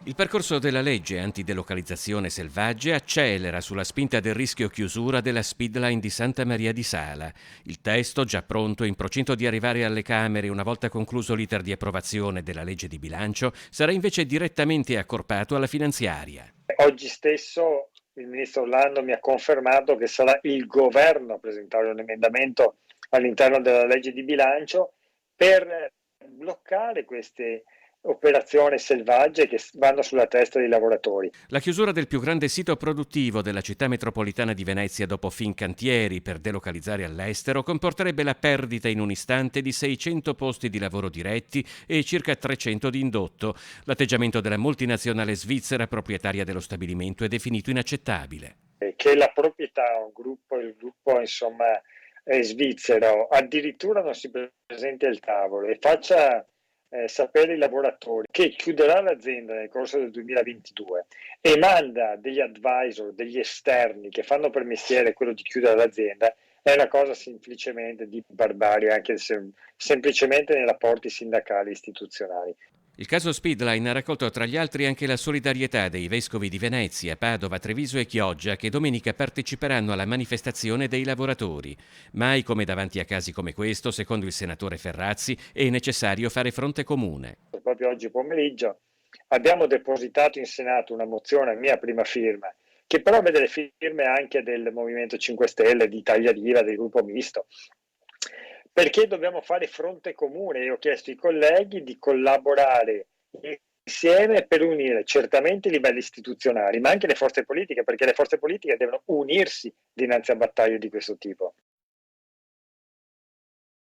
Il percorso della legge antidelocalizzazione selvagge accelera sulla spinta del rischio chiusura della speedline di Santa Maria di Sala. Il testo, già pronto e in procinto di arrivare alle Camere una volta concluso l'iter di approvazione della legge di bilancio, sarà invece direttamente accorpato alla finanziaria. Oggi stesso il ministro Orlando mi ha confermato che sarà il governo a presentare un emendamento all'interno della legge di bilancio per bloccare queste operazioni selvagge che vanno sulla testa dei lavoratori. La chiusura del più grande sito produttivo della città metropolitana di Venezia dopo Fincantieri per delocalizzare all'estero comporterebbe la perdita in un istante di 600 posti di lavoro diretti e circa 300 di indotto. L'atteggiamento della multinazionale svizzera proprietaria dello stabilimento è definito inaccettabile. Che la proprietà, il gruppo insomma, svizzero, addirittura non si presenti al tavolo e faccia sapere ai lavoratori che chiuderà l'azienda nel corso del 2022 e manda degli advisor, degli esterni che fanno per mestiere quello di chiudere l'azienda, è una cosa semplicemente di barbarie, anche se, semplicemente nei rapporti sindacali e istituzionali. Il caso Speedline ha raccolto tra gli altri anche la solidarietà dei vescovi di Venezia, Padova, Treviso e Chioggia che domenica parteciperanno alla manifestazione dei lavoratori. Mai come davanti a casi come questo, secondo il senatore Ferrazzi, è necessario fare fronte comune. Proprio oggi pomeriggio abbiamo depositato in Senato una mozione a mia prima firma, che però vede le firme anche del Movimento 5 Stelle, di Italia Viva, del gruppo misto, perché dobbiamo fare fronte comune. Io ho chiesto ai colleghi di collaborare insieme per unire certamente i livelli istituzionali, ma anche le forze politiche, perché le forze politiche devono unirsi dinanzi a battaglie di questo tipo.